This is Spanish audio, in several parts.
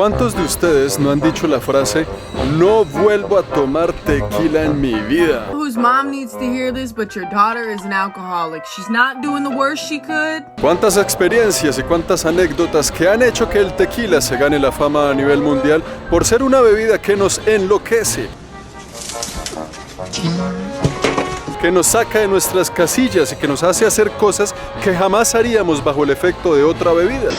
¿Cuántos de ustedes no han dicho la frase "no vuelvo a tomar tequila en mi vida"? Whose mom needs to hear this, but your daughter is an alcoholic. She's not doing the worst she could. ¿Cuántas experiencias y cuántas anécdotas que han hecho que el tequila se gane la fama a nivel mundial por ser una bebida que nos enloquece? Que nos saca de nuestras casillas y que nos hace hacer cosas que jamás haríamos bajo el efecto de otra bebida.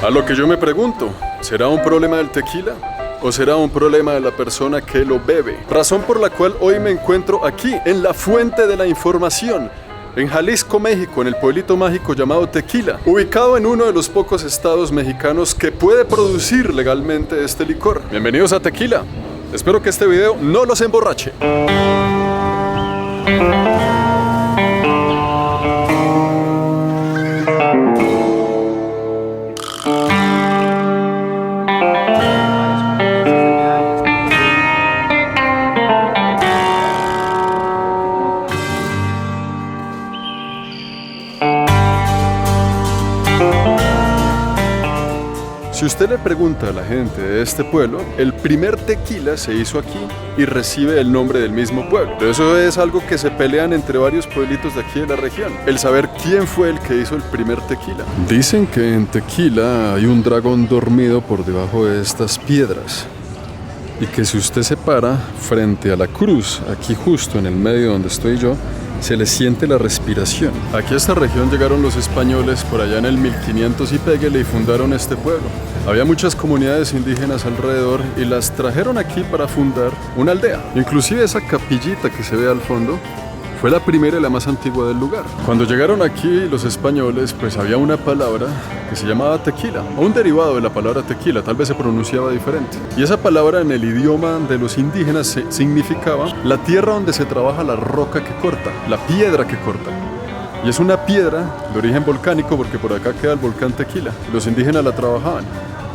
A lo que yo me pregunto, ¿será un problema del tequila? ¿O será un problema de la persona que lo bebe? Razón por la cual hoy me encuentro aquí, en la fuente de la información, en Jalisco, México, en el pueblito mágico llamado Tequila, ubicado en uno de los pocos estados mexicanos que puede producir legalmente este licor. Bienvenidos a Tequila. Espero que este video no los emborrache. Si usted le pregunta a la gente de este pueblo, el primer tequila se hizo aquí y recibe el nombre del mismo pueblo. Pero eso es algo que se pelean entre varios pueblitos de aquí de la región, el saber quién fue el que hizo el primer tequila. Dicen que en Tequila hay un dragón dormido por debajo de estas piedras y que si usted se para frente a la cruz, aquí justo en el medio donde estoy yo, se le siente la respiración. Aquí a esta región llegaron los españoles por allá en el 1500 y péguele y fundaron este pueblo. Había muchas comunidades indígenas alrededor y las trajeron aquí para fundar una aldea. Inclusive esa capillita que se ve al fondo fue la primera y la más antigua del lugar. Cuando llegaron aquí los españoles, pues había una palabra que se llamaba tequila, o un derivado de la palabra tequila, tal vez se pronunciaba diferente. Y esa palabra en el idioma de los indígenas significaba la tierra donde se trabaja la roca que corta, la piedra que corta. Y es una piedra de origen volcánico porque por acá queda el volcán Tequila. Los indígenas la trabajaban.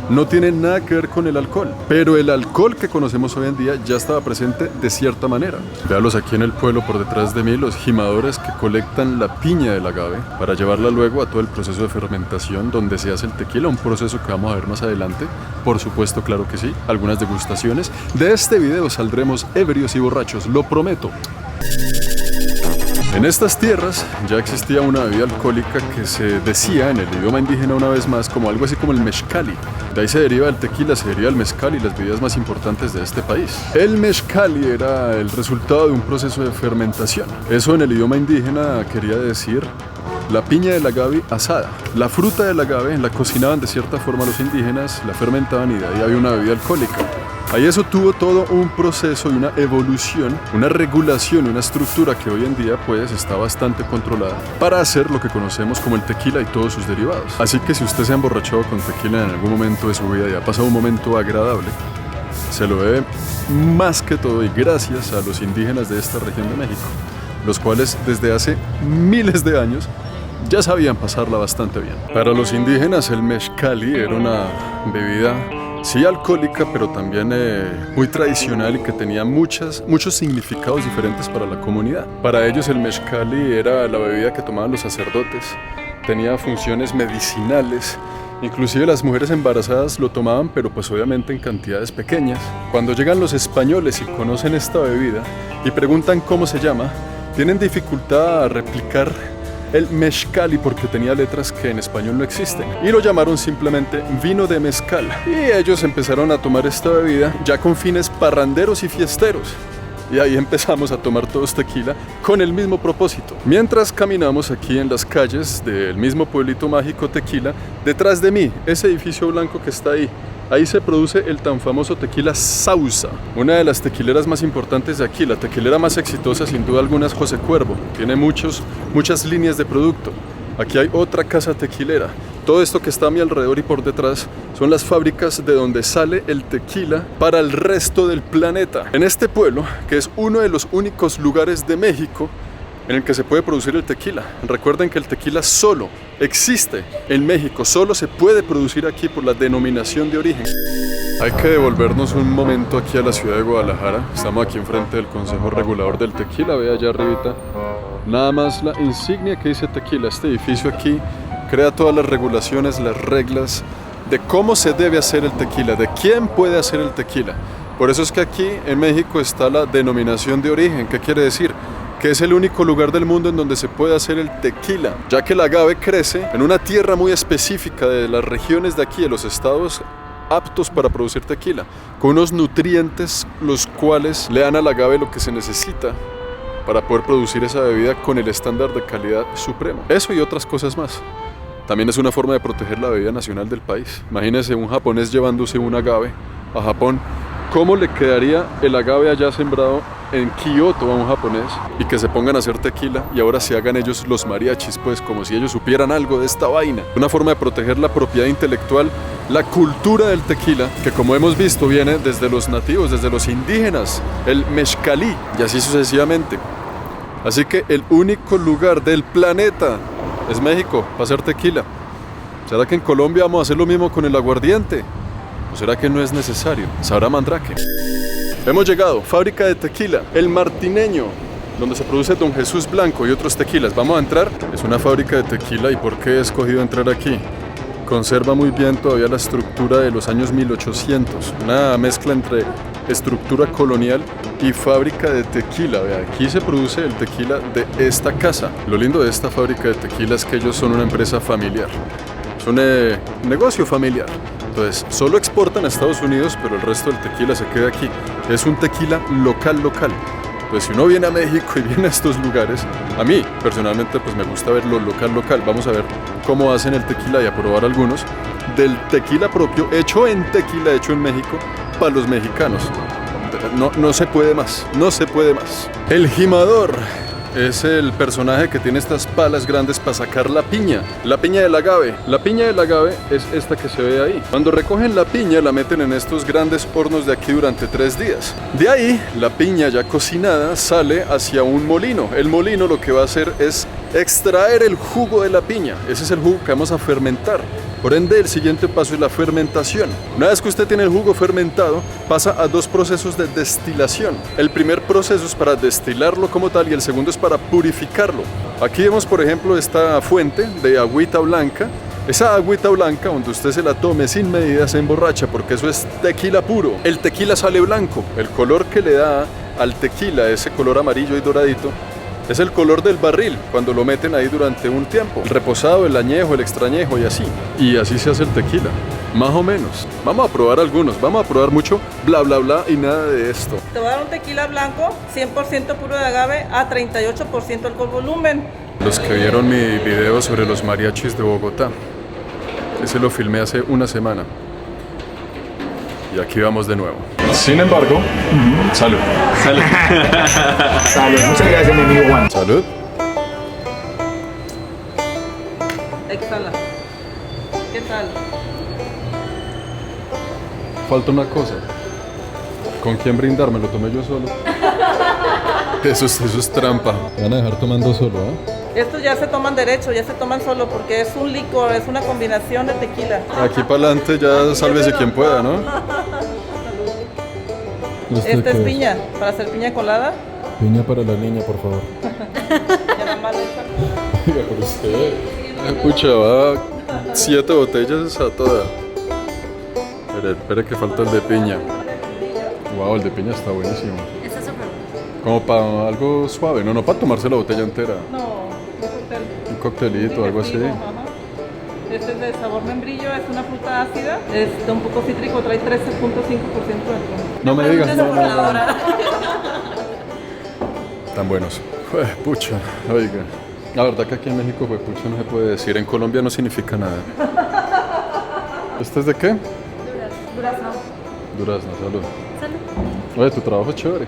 No tiene nada que ver con el alcohol, pero el alcohol que conocemos hoy en día ya estaba presente de cierta manera. Véalos aquí en el pueblo por detrás de mí, los jimadores que colectan la piña del agave para llevarla luego a todo el proceso de fermentación donde se hace el tequila, un proceso que vamos a ver más adelante. Por supuesto, claro que sí, algunas degustaciones. De este video saldremos ebrios y borrachos, lo prometo. En estas tierras ya existía una bebida alcohólica que se decía en el idioma indígena una vez más como algo así como el mezcali. De ahí se deriva el tequila, se deriva el mezcal y las bebidas más importantes de este país. El mezcali era el resultado de un proceso de fermentación. Eso en el idioma indígena quería decir la piña del agave asada. La fruta del agave la cocinaban de cierta forma los indígenas, la fermentaban y de ahí había una bebida alcohólica. Ahí eso tuvo todo un proceso y una evolución, una regulación y una estructura que hoy en día pues está bastante controlada para hacer lo que conocemos como el tequila y todos sus derivados. Así que si usted se ha emborrachado con tequila en algún momento de su vida y ha pasado un momento agradable, se lo debe más que todo y gracias a los indígenas de esta región de México, los cuales desde hace miles de años ya sabían pasarla bastante bien. Para los indígenas el mezcali era una bebida sí alcohólica, pero también muy tradicional y que tenía muchos significados diferentes para la comunidad. Para ellos el mezcali era la bebida que tomaban los sacerdotes, tenía funciones medicinales, inclusive las mujeres embarazadas lo tomaban, pero pues obviamente en cantidades pequeñas. Cuando llegan los españoles y conocen esta bebida y preguntan cómo se llama, tienen dificultad a replicar el mezcali porque tenía letras que en español no existen y lo llamaron simplemente vino de mezcal y ellos empezaron a tomar esta bebida ya con fines parranderos y fiesteros y ahí empezamos a tomar todos tequila con el mismo propósito. Mientras caminamos aquí en las calles del mismo pueblito mágico Tequila, detrás de mí, ese edificio blanco que está ahí se produce el tan famoso tequila Sauza, una de las tequileras más importantes de aquí. La tequilera más exitosa sin duda alguna es José Cuervo, tiene muchas líneas de producto. Aquí hay otra casa tequilera. Todo esto que está a mi alrededor y por detrás son las fábricas de donde sale el tequila para el resto del planeta. En este pueblo, que es uno de los únicos lugares de México en el que se puede producir el tequila. Recuerden que el tequila solo existe en México, solo se puede producir aquí por la denominación de origen. Hay que devolvernos un momento aquí a la ciudad de Guadalajara. Estamos aquí enfrente del Consejo Regulador del Tequila. Ve allá arribita, nada más la insignia que dice Tequila. Este edificio aquí crea todas las regulaciones, las reglas de cómo se debe hacer el tequila, de quién puede hacer el tequila. Por eso es que aquí en México está la denominación de origen. ¿Qué quiere decir? Que es el único lugar del mundo en donde se puede hacer el tequila, ya que el agave crece en una tierra muy específica de las regiones de aquí, de los estados aptos para producir tequila, con unos nutrientes los cuales le dan al agave lo que se necesita para poder producir esa bebida con el estándar de calidad supremo. Eso y otras cosas más. También es una forma de proteger la bebida nacional del país. Imagínense un japonés llevándose un agave a Japón. ¿Cómo le quedaría el agave allá sembrado en Kioto a un japonés y que se pongan a hacer tequila y ahora se hagan ellos los mariachis, pues como si ellos supieran algo de esta vaina? Una forma de proteger la propiedad intelectual, la cultura del tequila, que como hemos visto viene desde los nativos, desde los indígenas, el mezcalí y así sucesivamente. Así que el único lugar del planeta es México para hacer tequila. ¿Será que en Colombia vamos a hacer lo mismo con el aguardiente? ¿O será que no es necesario? Sabrá Mandrake. Hemos llegado, fábrica de tequila, El Martineño, donde se produce Don Jesús Blanco y otros tequilas. Vamos a entrar. Es una fábrica de tequila. ¿Y por qué he escogido entrar aquí? Conserva muy bien todavía la estructura de los años 1800. Una mezcla entre estructura colonial y fábrica de tequila. Vea, aquí se produce el tequila de esta casa. Lo lindo de esta fábrica de tequila es que ellos son una empresa familiar. Es un negocio familiar. Entonces, solo exportan a Estados Unidos, pero el resto del tequila se queda aquí. Es un tequila local. Pues si uno viene a México y viene a estos lugares, a mí personalmente pues me gusta ver lo local. Vamos a ver cómo hacen el tequila y a probar algunos del tequila propio, hecho en México, para los mexicanos. No se puede más, no se puede más. El jimador es el personaje que tiene estas palas grandes para sacar la piña del agave. La piña del agave es esta que se ve ahí. Cuando recogen la piña la meten en estos grandes hornos de aquí durante 3 días. De ahí la piña ya cocinada sale hacia un molino. El molino lo que va a hacer es extraer el jugo de la piña. Ese es el jugo que vamos a fermentar. Por ende, el siguiente paso es la fermentación. Una vez que usted tiene el jugo fermentado, pasa a 2 procesos de destilación. El primer proceso es para destilarlo como tal y el segundo es para purificarlo. Aquí vemos, por ejemplo, esta fuente de agüita blanca. Esa agüita blanca, donde usted se la tome sin medida, se emborracha porque eso es tequila puro. El tequila sale blanco. El color que le da al tequila, ese color amarillo y doradito, es el color del barril cuando lo meten ahí durante un tiempo. El reposado, el añejo, el extrañejo y así. Y así se hace el tequila, más o menos. Vamos a probar algunos, vamos a probar mucho bla bla bla y nada de esto. Te voy a dar un tequila blanco, 100% puro de agave, a 38% alcohol volumen. Los que vieron mi video sobre los mariachis de Bogotá, ese lo filmé hace una semana. Y aquí vamos de nuevo. Sin embargo, salud. Salud. Salud. Muchas gracias, mi amigo Juan. Salud. Exhala. ¿Qué tal? Falta una cosa. ¿Con quién brindar? Me lo tomé yo solo. Eso es trampa. Me van a dejar tomando solo, ¿eh? Estos ya se toman derecho, ya se toman solo porque es un licor, es una combinación de tequila. Aquí para adelante ya sálvese quien pueda, ¿no? Esta es piña, para hacer piña colada. Piña para la niña, por favor. Ya nada más le echan. Oiga, pero usted, pucha, va 7 botellas a toda. Espere que falta el de piña. Wow, el de piña está buenísimo. Está súper bueno. Como para algo suave, no para tomarse la botella entera. No, un cóctel. Un coctelito, algo así. Ajá. Este es de sabor membrillo, es una fruta ácida, es un poco cítrico, trae 13.5% de alcohol. No me digas. No, Tan buenos. Pucha, oiga. La verdad que aquí en México, pucha, no se puede decir. En Colombia no significa nada. ¿Este es de qué? Durazno. Durazno, salud. Salud. Oye, tu trabajo es chévere.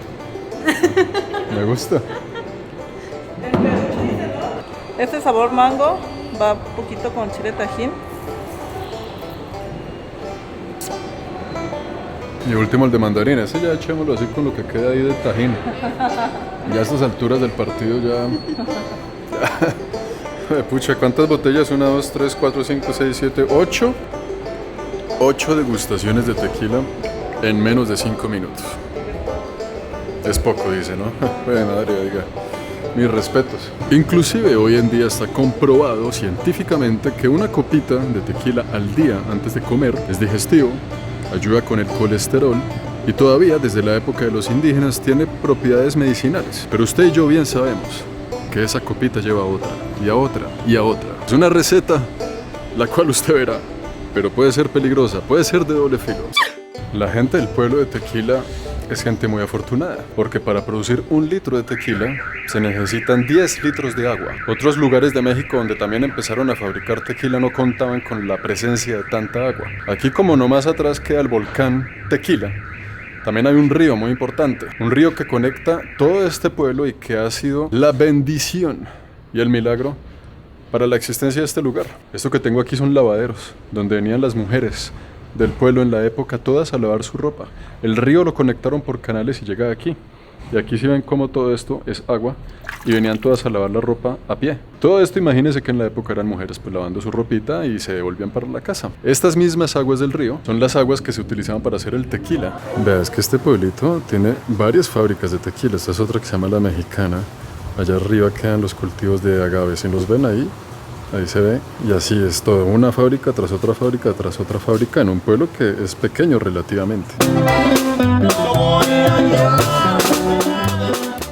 Me gusta. Este sabor mango va un poquito con chile tajín. Y último el de mandarín, ese ya echémoslo así con lo que queda ahí de tajín. Ya a estas alturas del partido ya... Pucha, ¿cuántas botellas? 1, 2, 3, 4, 5, 6, 7, 8. 8 degustaciones de tequila en menos de 5 minutos. Es poco, dice, ¿no? Bueno, madre, oiga. mis respetos. Inclusive hoy en día está comprobado científicamente que una copita de tequila al día antes de comer es digestivo, ayuda con el colesterol y todavía desde la época de los indígenas tiene propiedades medicinales. Pero usted y yo bien sabemos que esa copita lleva a otra y a otra y a otra. Es una receta la cual usted verá, pero puede ser peligrosa, puede ser de doble filo. La gente del pueblo de Tequila es gente muy afortunada, porque para producir 1 litro de tequila se necesitan 10 litros de agua. Otros lugares de México donde también empezaron a fabricar tequila no contaban con la presencia de tanta agua. Aquí, como no más atrás queda el volcán Tequila, también hay un río muy importante, un río que conecta todo este pueblo y que ha sido la bendición y el milagro para la existencia de este lugar. Esto que tengo aquí son lavaderos, donde venían las mujeres del pueblo en la época todas a lavar su ropa. El río lo conectaron por canales y llega aquí. Y aquí sí ven cómo todo esto es agua y venían todas a lavar la ropa a pie. Todo esto, imagínense que en la época eran mujeres pues lavando su ropita y se devolvían para la casa. Estas mismas aguas del río son las aguas que se utilizaban para hacer el tequila. Vea, es que este pueblito tiene varias fábricas de tequila. Esta es otra que se llama La Mexicana. Allá arriba quedan los cultivos de agave. Si los ven ahí, ahí se ve. Y así es todo, una fábrica tras otra fábrica tras otra fábrica en un pueblo que es pequeño relativamente.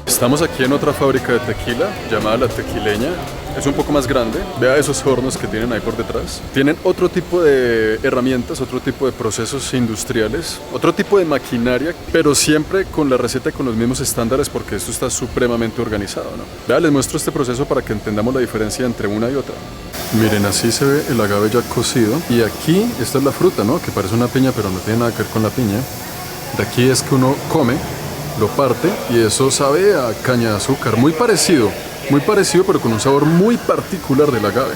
Estamos aquí en otra fábrica de tequila llamada La Tequileña. Es un poco más grande. Vea esos hornos que tienen ahí por detrás. Tienen otro tipo de herramientas, otro tipo de procesos industriales, otro tipo de maquinaria, pero siempre con la receta y con los mismos estándares, porque esto está supremamente organizado, ¿no? Vea, les muestro este proceso para que entendamos la diferencia entre una y otra. Miren, así se ve el agave ya cocido. Y aquí, esta es la fruta, ¿no? Que parece una piña, pero no tiene nada que ver con la piña. De aquí es que uno come, lo parte y eso sabe a caña de azúcar, muy parecido, pero con un sabor muy particular del agave.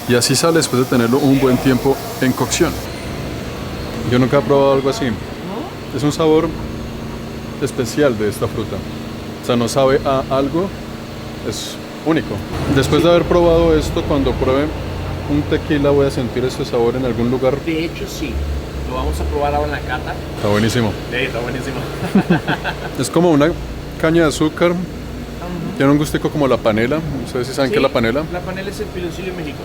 Y así sale después de tenerlo un buen tiempo en cocción. Yo nunca he probado algo así. Es un sabor especial de esta fruta. O sea, no sabe a algo, es único. Después de haber probado esto, cuando pruebe un tequila voy a sentir ese sabor en algún lugar. De hecho, sí. Lo vamos a probar ahora en la cata. Está buenísimo. Sí, está buenísimo. Es como una caña de azúcar. Tiene un gustico como la panela. No sé si saben qué es la panela. La panela es el piloncillo en México.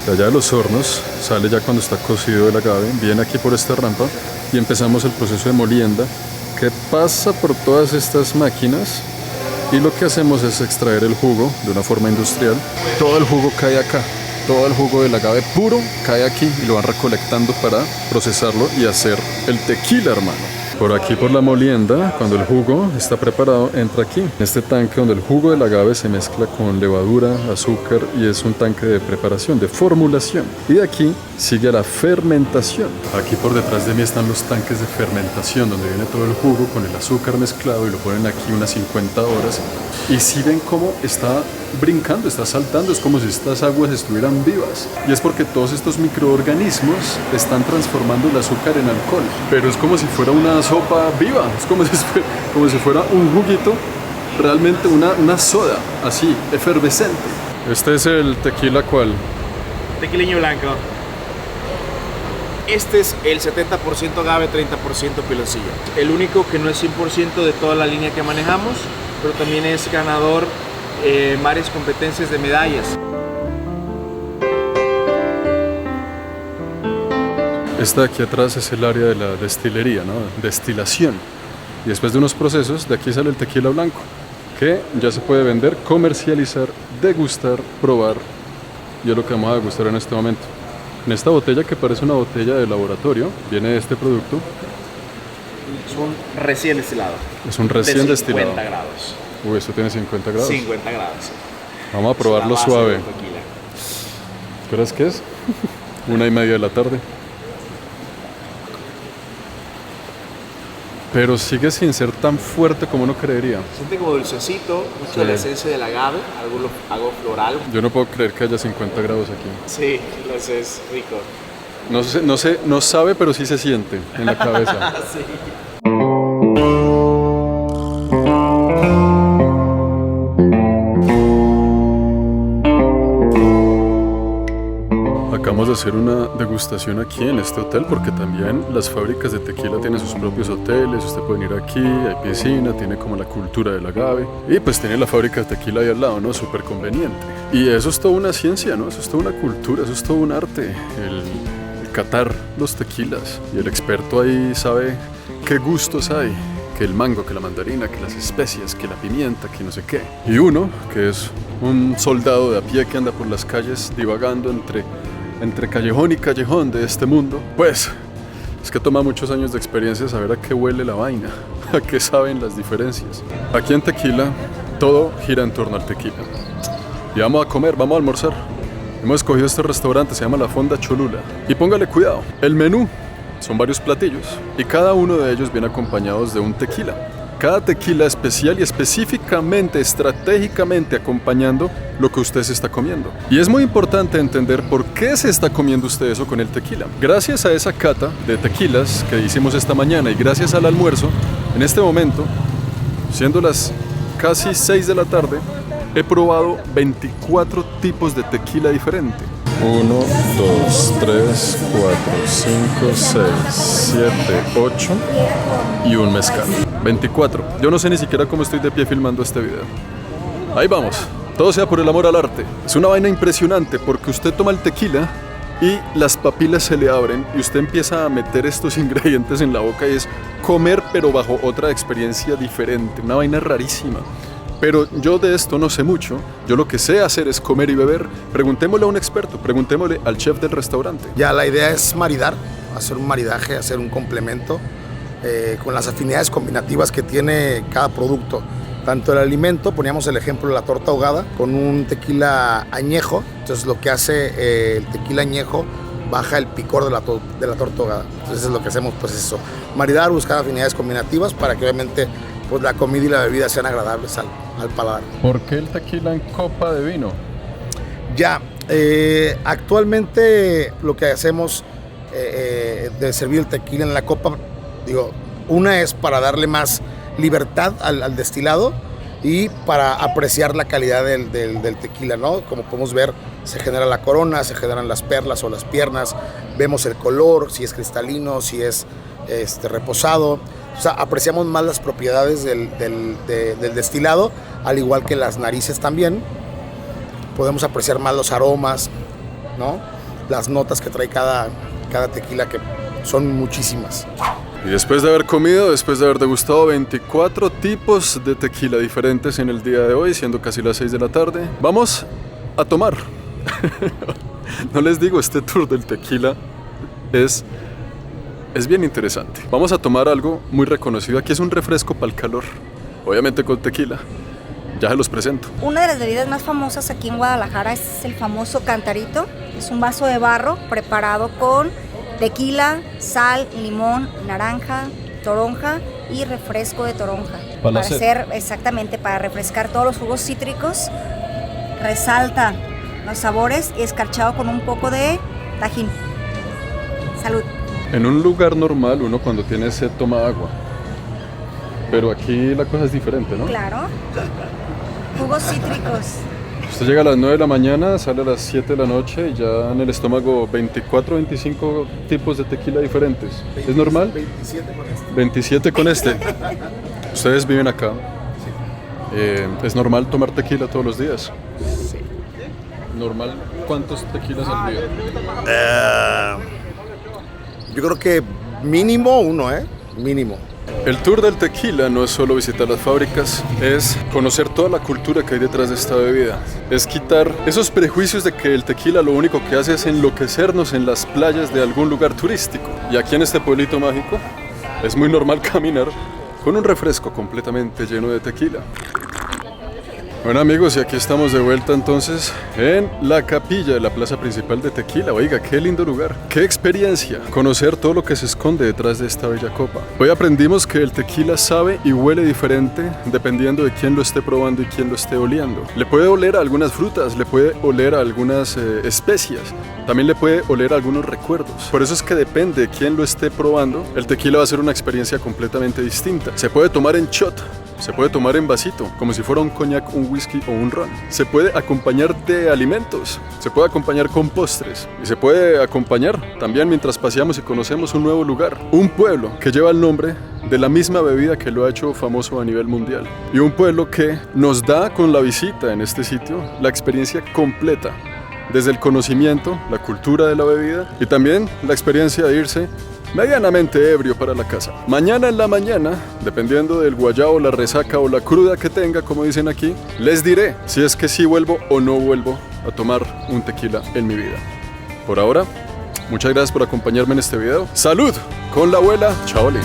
De allá de los hornos sale ya cuando está cocido el agave. Viene aquí por esta rampa y empezamos el proceso de molienda, que pasa por todas estas máquinas. Y lo que hacemos es extraer el jugo de una forma industrial. Todo el jugo cae acá. Todo el jugo del agave puro cae aquí y lo van recolectando para procesarlo y hacer el tequila, hermano. Por aquí, por la molienda, cuando el jugo está preparado, entra aquí, en este tanque donde el jugo del agave se mezcla con levadura, azúcar y es un tanque de preparación, de formulación. Y de aquí sigue la fermentación. Aquí por detrás de mí están los tanques de fermentación donde viene todo el jugo con el azúcar mezclado y lo ponen aquí unas 50 horas. Y si ven cómo está brincando, está saltando, es como si estas aguas estuvieran vivas. Y es porque todos estos microorganismos están transformando el azúcar en alcohol. Pero es como si fuera una sopa viva, es como si fuera un juguito, realmente una soda, así, efervescente. Este es el tequila, ¿cuál? Tequileño blanco. Este es el 70% agave, 30% piloncillo. El único que no es 100% de toda la línea que manejamos, pero también es ganador en varias competencias de medallas. Esta de aquí atrás es el área de la destilería, ¿no? Destilación. Y después de unos procesos, de aquí sale el tequila blanco, que ya se puede vender, comercializar, degustar, probar. Y es lo que vamos a degustar en este momento. En esta botella, que parece una botella de laboratorio, viene este producto. Es un recién destilado. Es un recién destilado. 50 grados. Uy, esto tiene 50 grados. 50 grados. Vamos a probarlo suave. ¿Qué horas que es? 1:30 de la tarde. Pero sigue sin ser tan fuerte como uno creería. Siente como dulcecito, mucho de la esencia del agave, algo floral. Yo no puedo creer que haya 50 grados aquí. Sí, lo sé, es rico. No sabe, pero sí se siente en la cabeza. Sí. Acabamos de hacer una degustación aquí en este hotel, porque también las fábricas de tequila tienen sus propios hoteles. Usted puede venir aquí, hay piscina, tiene como la cultura del agave y pues tiene la fábrica de tequila ahí al lado, ¿no? Súper conveniente. Y eso es toda una ciencia, ¿no? Eso es toda una cultura, eso es todo un arte, el catar los tequilas. Y el experto ahí sabe qué gustos hay, que el mango, que la mandarina, que las especias, que la pimienta, que no sé qué. Y uno, que es un soldado de a pie que anda por las calles divagando entre callejón y callejón de este mundo, pues es que toma muchos años de experiencia saber a qué huele la vaina, a qué saben las diferencias. Aquí en Tequila todo gira en torno al tequila. Y vamos a comer, vamos a almorzar. Hemos escogido este restaurante, se llama La Fonda Cholula. Y póngale cuidado, el menú son varios platillos y cada uno de ellos viene acompañados de un tequila. Cada tequila especial y específicamente, estratégicamente acompañando lo que usted se está comiendo. Y es muy importante entender por qué se está comiendo usted eso con el tequila. Gracias a esa cata de tequilas que hicimos esta mañana y gracias al almuerzo, en este momento, siendo las casi 6 de la tarde, he probado 24 tipos de tequila diferente. 1, 2, 3, 4, 5, 6, 7, 8 y un mezcal. 24. Yo no sé ni siquiera cómo estoy de pie filmando este video. Ahí vamos. Todo sea por el amor al arte. Es una vaina impresionante porque usted toma el tequila y las papilas se le abren y usted empieza a meter estos ingredientes en la boca y es comer pero bajo otra experiencia diferente. Una vaina rarísima. Pero yo de esto no sé mucho, yo lo que sé hacer es comer y beber. Preguntémosle a un experto, preguntémosle al chef del restaurante. Ya la idea es maridar, hacer un maridaje, hacer un complemento con las afinidades combinativas que tiene cada producto. Tanto el alimento, poníamos el ejemplo de la torta ahogada, con un tequila añejo. Entonces lo que hace el tequila añejo baja el picor de la torta ahogada. Entonces es lo que hacemos, pues eso, maridar, buscar afinidades combinativas para que obviamente pues la comida y la bebida sean agradables al paladar. ¿Por qué el tequila en copa de vino? Ya, actualmente lo que hacemos de servir el tequila en la copa, digo, una es para darle más libertad al destilado y para apreciar la calidad del tequila, ¿no? Como podemos ver, se genera la corona, se generan las perlas o las piernas, vemos el color, si es cristalino, si es reposado. O sea, apreciamos más las propiedades del destilado, al igual que las narices también. Podemos apreciar más los aromas, ¿no? Las notas que trae cada tequila, que son muchísimas. Y después de haber comido, después de haber degustado 24 tipos de tequila diferentes en el día de hoy, siendo casi las 6 de la tarde, vamos a tomar. No les digo, este tour del tequila es bien interesante. Vamos a tomar algo muy reconocido. Aquí es un refresco para el calor, obviamente con tequila. Ya se los presento. Una de las bebidas más famosas aquí en Guadalajara es el famoso cantarito. Es un vaso de barro preparado con tequila, sal, limón, naranja, toronja y refresco de toronja. Para hacer, exactamente, para refrescar todos los jugos cítricos. Resalta los sabores y escarchado con un poco de tajín. Salud. En un lugar normal uno cuando tiene sed toma agua, pero aquí la cosa es diferente, ¿no? Claro. Jugos cítricos. Usted llega a las 9 de la mañana, sale a las 7 de la noche y ya en el estómago 24, 25 tipos de tequila diferentes. ¿Es normal? 27 con este. 27 con este. ¿Ustedes viven acá? Sí. ¿Es normal tomar tequila todos los días? Sí. ¿Normal? ¿Cuántos tequilas al día? Yo creo que mínimo uno, mínimo. El tour del tequila no es solo visitar las fábricas, es conocer toda la cultura que hay detrás de esta bebida. Es quitar esos prejuicios de que el tequila lo único que hace es enloquecernos en las playas de algún lugar turístico. Y aquí en este pueblito mágico es muy normal caminar con un refresco completamente lleno de tequila. Bueno amigos, y aquí estamos de vuelta entonces en la capilla de la plaza principal de Tequila. Oiga, qué lindo lugar, qué experiencia, conocer todo lo que se esconde detrás de esta bella copa. Hoy aprendimos que el tequila sabe y huele diferente dependiendo de quién lo esté probando y quién lo esté oliendo. Le puede oler a algunas frutas, le puede oler a algunas especias, también le puede oler a algunos recuerdos. Por eso es que depende de quién lo esté probando, el tequila va a ser una experiencia completamente distinta. Se puede tomar en shot, Se puede tomar en vasito, como si fuera un coñac, un whisky o un ron. Se puede acompañar de alimentos, se puede acompañar con postres y se puede acompañar también mientras paseamos y conocemos un nuevo lugar. Un pueblo que lleva el nombre de la misma bebida que lo ha hecho famoso a nivel mundial. Y un pueblo que nos da con la visita en este sitio la experiencia completa. Desde el conocimiento, la cultura de la bebida y también la experiencia de irse medianamente ebrio para la casa. Mañana en la mañana, dependiendo del guayabo, la resaca o la cruda que tenga, como dicen aquí, les diré si es que sí vuelvo o no vuelvo a tomar un tequila en mi vida. Por ahora, muchas gracias por acompañarme en este video. ¡Salud! Con la abuela Chaolín.